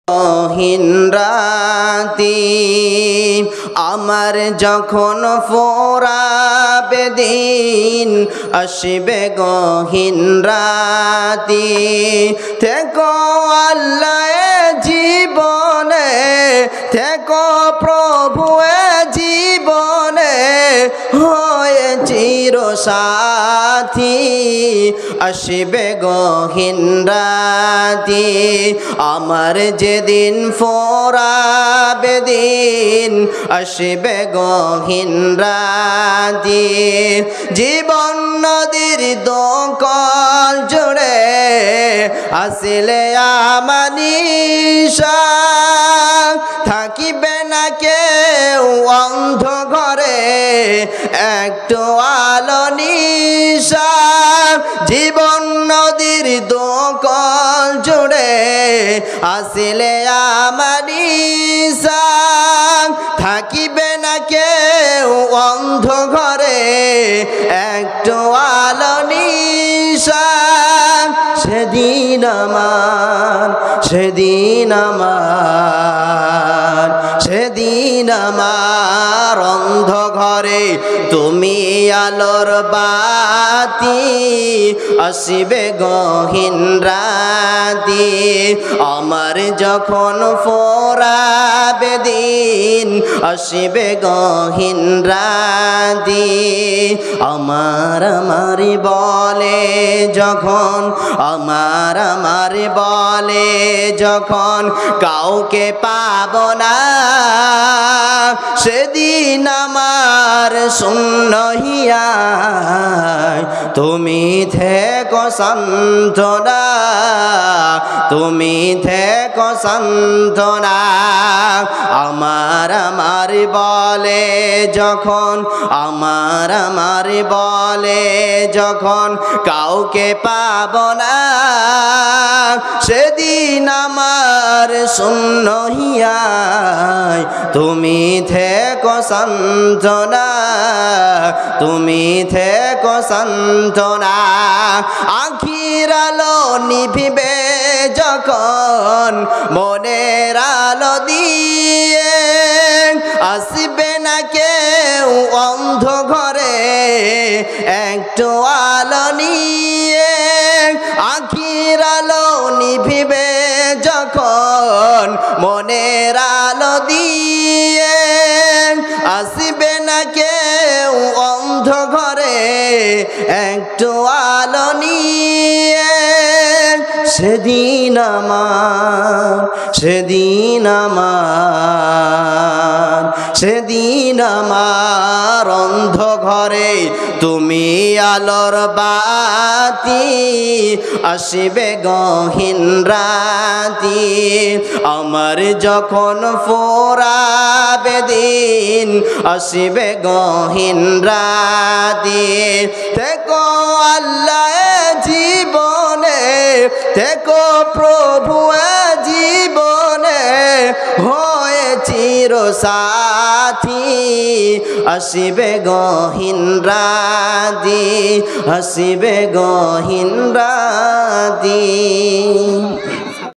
গহীন রাতি আমার যখন ফোরাবে দিন আসবে গহীন রাতি থেকো আল্লাহ জীবনে থেকো প্রভু জীবনে হয়ে চির সাথী আসবে গহীন রাতি আমার যেদিন ফোরাবে দিন আসবে গহীন রাতি জীবন নদীর দোকল জুড়ে আসলে আমানিশা থাকিবে না কেউ অন্ধ ঘরে একটু আলো নিশা জীবন নদীর দোকল জুড়ে আসলে আমানিশা থাকিবে না কেউ অন্ধ ঘরে একটু আলো নিশা সেদিন আমার অন্ধ ঘরে তুমি আলোর বাতি আসবে গহীন রাতি আমার যখন ফোরাবে দিন আসবে গহীন রাতি আমার বলে যখন বলে যখন কাউকে পাব না সেদিন আমার শূন্য হিয়ায় তুমি থেকো সান্ত্বনা তুমি থেকো সান্ত্বনা আমার বলে যখন বলে যখন কাউকে পাব না সেদিন আমার শূন্য হিয়ায় তুমি থেকো সান্ত্বনা তুমি থেকো সান্ত্বনা আখির আলো নিভিবে যখন মনের আলো দিয়ে আসবে না কেউ অন্ধ ঘরে একটু আলো নিয়ে আখির আলো নিভিবে যখন মনের আলো দিয়ে আসবে না কেউ অন্ধ ঘরে একটু আলো নিয়ে সেদিন আমার অন্ধ ঘরে তুমি আলোর বাতি আসবে গহীন রাতি আমার যখন ফোরাবে দিন আসবে গহীন রাতি থেকো আল্লাহ জীবনে থেকো প্রভু জীবনে হয়ে চির সাথী আসবে গহীন রাতি আসবে গহীন রাতি।